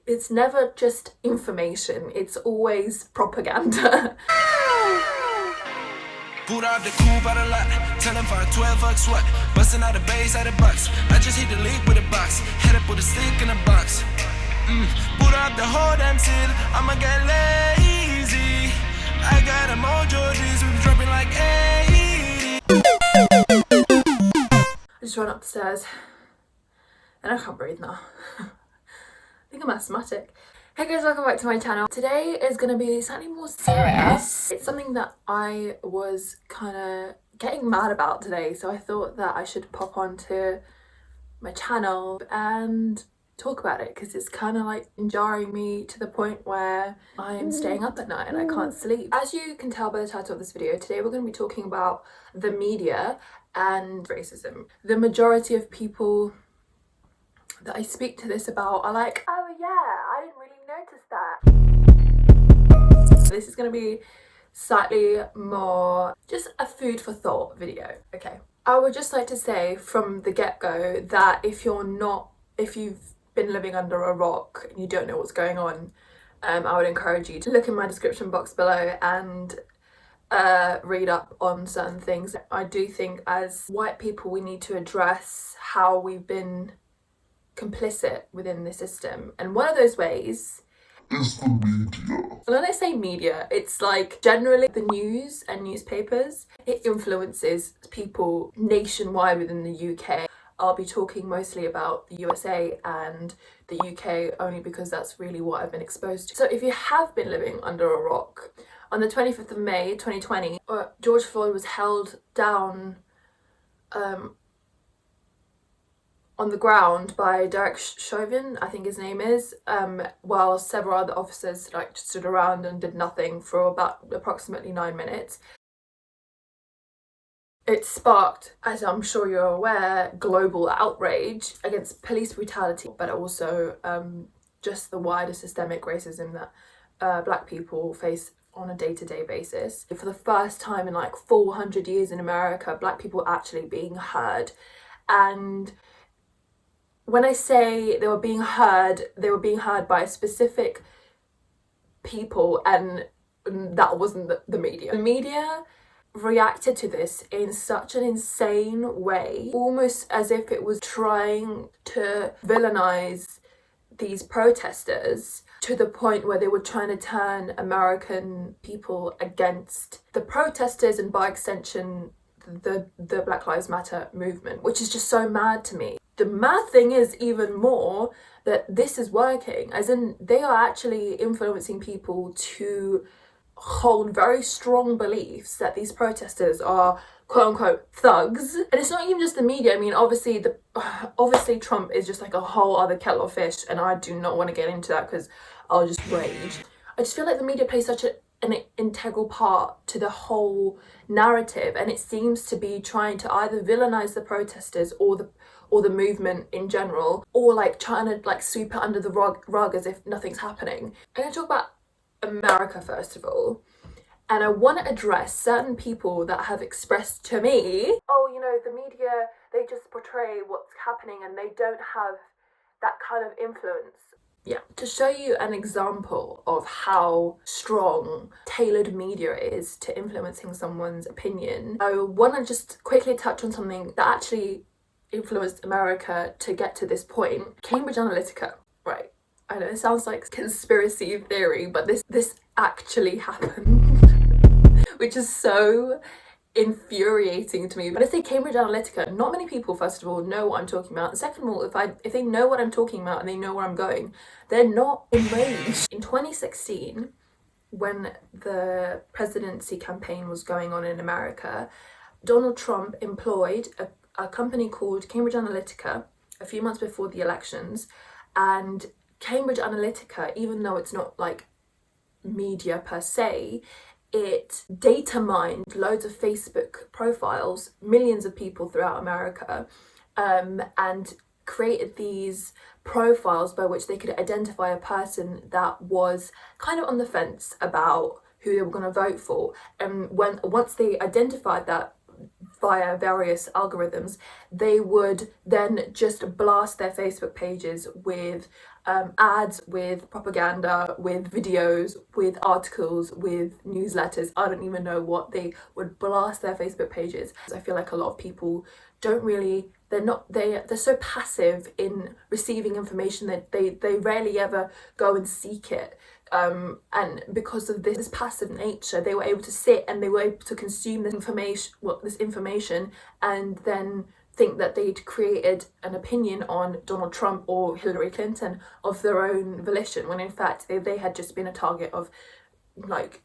it's never just information, it's always propaganda. Boot out the coupe out a lot, tell him 512 fucks what, busting out the base out the box. I just hit the leak with a box, head up with a stick in a box. Boot out the whole damn city, I'ma get lazy. I got a mojo, these we dropping like 80. I just ran upstairs and I can't breathe now. I think I'm asthmatic. Hey guys, welcome back to my channel. Today is going to be slightly more serious. It's something that I was kind of getting mad about today, so I thought that I should pop onto my channel and talk about it because it's kind of like jarring me to the point where I am staying up at night and I can't sleep. As you can tell by the title of this video, today we're going to be talking about the media and racism. The majority of people that I speak to this about are like, oh yeah, I didn't really notice that. This is going to be slightly more just a food for thought video, okay? I would just like to say from the get-go that if you've been living under a rock and you don't know what's going on, I would encourage you to look in my description box below and read up on certain things. I do think as white people we need to address how we've been complicit within the system, and one of those ways is the media. When I say media, it's like generally the news and newspapers. It influences people nationwide within the UK. I'll be talking mostly about the USA and the UK only because that's really what I've been exposed to. So if you have been living under a rock, on the 25th of May 2020 George Floyd was held down on the ground by Derek Chauvin, I think his name is, while several other officers like stood around and did nothing for about approximately 9 minutes. It sparked, as I'm sure you're aware, global outrage against police brutality, but also just the wider systemic racism that black people face on a day-to-day basis. For the first time in like 400 years in America, black people actually being heard. And when I say they were being heard by specific people, and that wasn't the media. The media reacted to this in such an insane way, almost as if it was trying to villainize these protesters to the point where they were trying to turn American people against the protesters and by extension the Black Lives Matter movement, which is just so mad to me. The mad thing is even more that this is working, as in they are actually influencing people to hold very strong beliefs that these protesters are quote unquote thugs. And it's not even just the media. I mean, obviously Trump is just like a whole other kettle of fish, and I do not want to get into that because I'll just rage. I just feel like the media plays such an integral part to the whole narrative, and it seems to be trying to either villainize the protesters or the movement in general, or like trying to like sweep it under the rug as if nothing's happening. I'm going to talk about America first of all, and I want to address certain people that have expressed to me, oh, you know, the media, they just portray what's happening and they don't have that kind of influence. Yeah, to show you an example of how strong tailored media is to influencing someone's opinion, I want to just quickly touch on something that actually influenced America to get to this point. Cambridge Analytica, right? I know it sounds like conspiracy theory, but this actually happened, which is so infuriating to me. But I say Cambridge Analytica, not many people, first of all, know what I'm talking about. And second of all, if they know what I'm talking about and they know where I'm going, they're not enraged. In 2016, when the presidency campaign was going on in America, Donald Trump employed a company called Cambridge Analytica a few months before the elections, and Cambridge Analytica, even though it's not like media per se, it data mined loads of Facebook profiles, millions of people throughout America, and created these profiles by which they could identify a person that was kind of on the fence about who they were going to vote for. And once they identified that via various algorithms, they would then just blast their Facebook pages with ads, with propaganda, with videos, with articles, with newsletters. I don't even know what. They would blast their Facebook pages. I feel like a lot of people don't really, they're so passive in receiving information that they rarely ever go and seek it. And because of this passive nature, they were able to sit and they were able to consume this information and then think that they'd created an opinion on Donald Trump or Hillary Clinton of their own volition, when in fact they had just been a target of like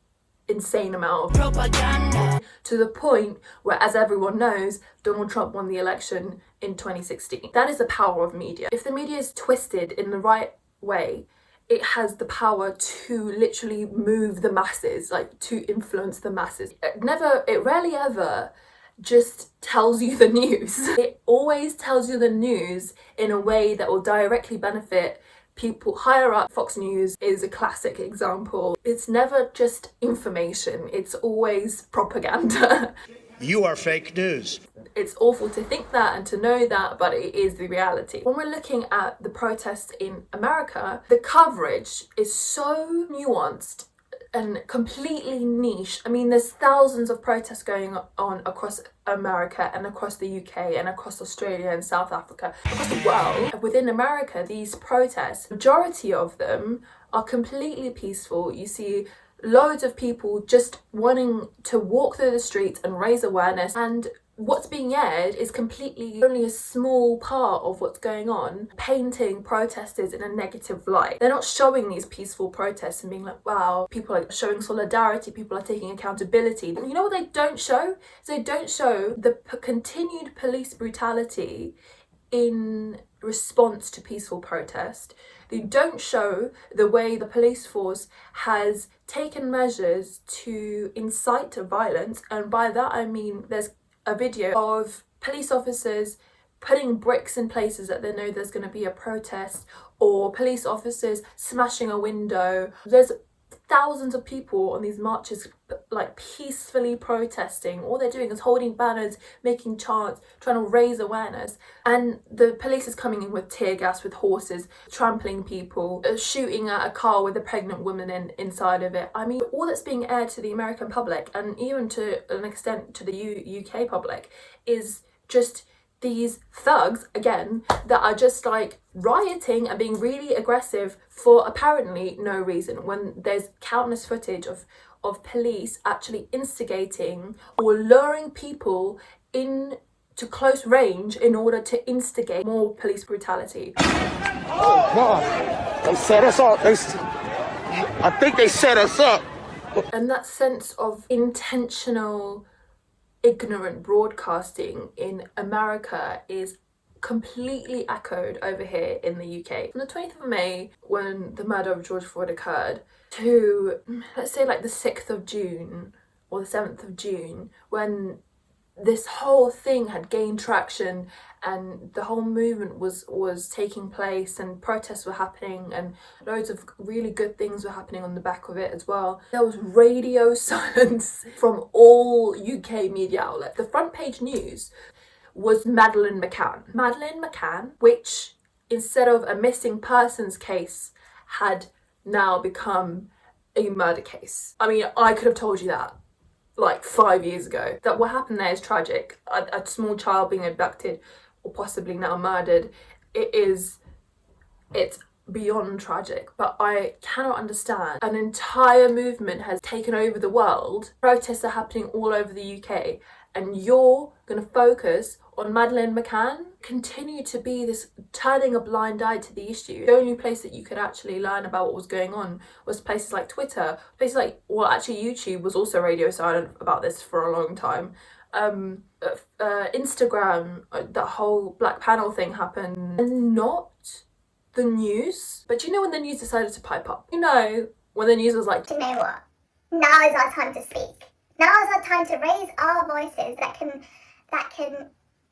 insane amount of propaganda, to the point where, as everyone knows, Donald Trump won the election in 2016. That is the power of media. If the media is twisted in the right way, it has the power to literally move the masses, like to influence the masses. It rarely ever just tells you the news. It always tells you the news in a way that will directly benefit people higher up. Fox News is a classic example. It's never just information, it's always propaganda. You are fake news. It's awful to think that and to know that, but it is the reality. When we're looking at the protests in America, the coverage is so nuanced and completely niche. I mean, there's thousands of protests going on across America and across the UK and across Australia and South Africa, across the world. Within America, these protests, majority of them are completely peaceful. You see loads of people just wanting to walk through the streets and raise awareness, and what's being aired is completely only a small part of what's going on, painting protesters in a negative light. They're not showing these peaceful protests and being like, wow, people are showing solidarity, people are taking accountability. You know what they don't show? They don't show the continued police brutality in response to peaceful protest. They don't show the way the police force has taken measures to incite violence, and by that I mean there's a video of police officers putting bricks in places that they know there's going to be a protest, or police officers smashing a window. There's thousands of people on these marches like peacefully protesting. All they're doing is holding banners, making chants, trying to raise awareness, and the police is coming in with tear gas, with horses, trampling people, shooting at a car with a pregnant woman inside of it. I mean, all that's being aired to the American public, and even to an extent to the UK public, is just these thugs, again, that are just like rioting and being really aggressive for apparently no reason, when there's countless footage of police actually instigating or luring people in to close range in order to instigate more police brutality. Oh God, they set us up. I think they set us up. And that sense of intentional ignorant broadcasting in America is completely echoed over here in the UK. From the 20th of May, when the murder of George Floyd occurred, to let's say like the 6th of June or the 7th of June, when this whole thing had gained traction and the whole movement was taking place and protests were happening and loads of really good things were happening on the back of it as well. There was radio silence from all UK media outlets. The front page news was Madeleine McCann. Madeleine McCann, which instead of a missing persons case had now become a murder case. I mean, I could have told you that like 5 years ago. That what happened there is tragic. A small child being abducted or possibly now murdered. It's beyond tragic, but I cannot understand. An entire movement has taken over the world. Protests are happening all over the UK, and you're going to focus on Madeleine McCann. Continue to be this turning a blind eye to the issue. The only place that you could actually learn about what was going on was places like Twitter, places like, well, actually YouTube was also radio silent about this for a long time. Instagram, that whole black panel thing happened, and not the news. But you know when the news decided to pipe up? You know when the news was like, you know what? Now is our time to speak. Now is our time to raise our voices that can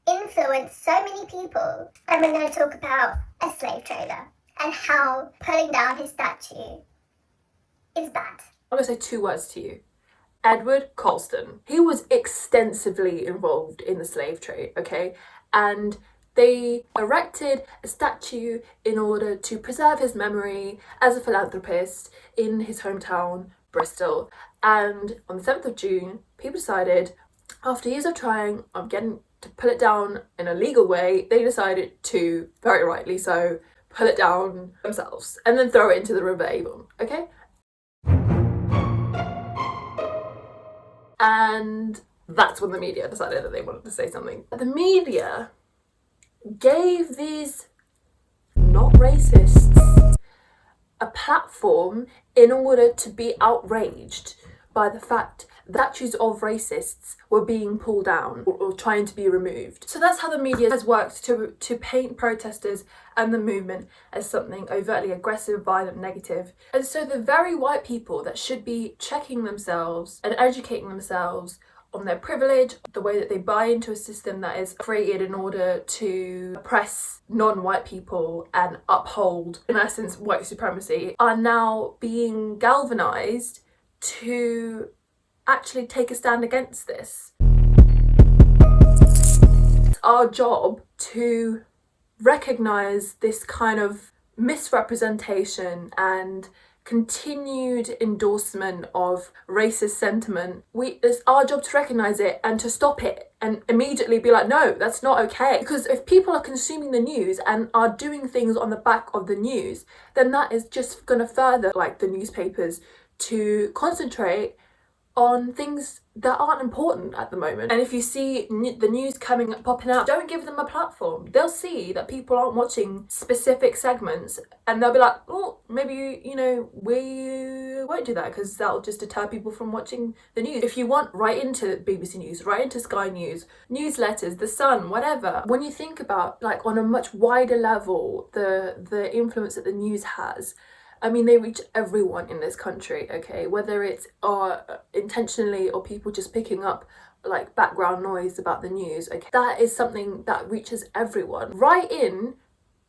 influence so many people. And we're going to talk about a slave trader and how pulling down his statue is bad. I'm going to say two words to you: Edward Colston. He was extensively involved in the slave trade, okay? And they erected a statue in order to preserve his memory as a philanthropist in his hometown, Bristol. And on the 7th of June, people decided, after years of trying, of getting to pull it down in a legal way, they decided to, very rightly so, pull it down themselves and then throw it into the River Avon, okay? And that's when the media decided that they wanted to say something. The media gave these not racists a platform in order to be outraged by the fact that statues of racists were being pulled down or trying to be removed. So that's how the media has worked to paint protesters and the movement as something overtly aggressive, violent, negative. And so the very white people that should be checking themselves and educating themselves on their privilege, the way that they buy into a system that is created in order to oppress non-white people and uphold, in essence, white supremacy, are now being galvanized to actually take a stand against this. It's our job to recognize this kind of misrepresentation and continued endorsement of racist sentiment. It's our job to recognize it and to stop it and immediately be like, no, that's not okay. Because if people are consuming the news and are doing things on the back of the news, then that is just going to further like the newspapers to concentrate on things that aren't important at the moment. And if you see the news popping up, don't give them a platform. They'll see that people aren't watching specific segments and they'll be like, oh, maybe, we won't do that because that'll just deter people from watching the news. If you want, write into BBC News, write into Sky News, newsletters, The Sun, whatever. When you think about, like, on a much wider level, the influence that the news has, I mean, they reach everyone in this country, okay? Whether it's intentionally or people just picking up like background noise about the news, okay? That is something that reaches everyone. Write in,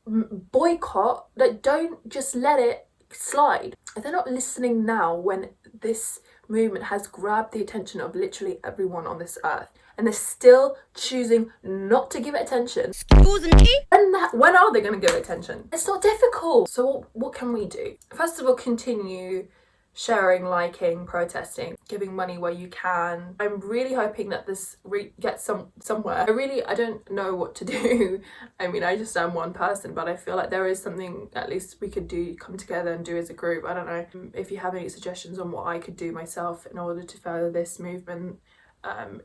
boycott, like don't just let it slide. If they're not listening now when this movement has grabbed the attention of literally everyone on this earth, and they're still choosing not to give it attention. Excuse me? When are they going to give it attention? It's not difficult. So what can we do? First of all, continue sharing, liking, protesting, giving money where you can. I'm really hoping that this gets somewhere. I don't know what to do. I mean, I just am one person, but I feel like there is something at least we could do, come together and do as a group. I don't know if you have any suggestions on what I could do myself in order to further this movement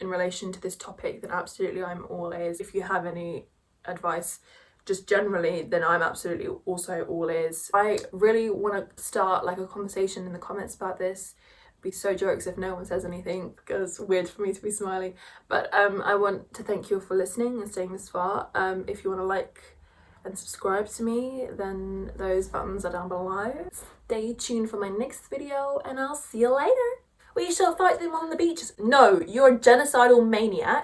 in relation to this topic, then absolutely I'm all ears. If you have any advice just generally, then I'm absolutely also all ears. I really want to start like a conversation in the comments about this. It'd be so jokes if no one says anything because it's weird for me to be smiling. But I want to thank you all for listening and staying this far. If you want to like and subscribe to me, then those buttons are down below. Stay tuned for my next video and I'll see you later. We shall fight them on the beaches. No, you're a genocidal maniac.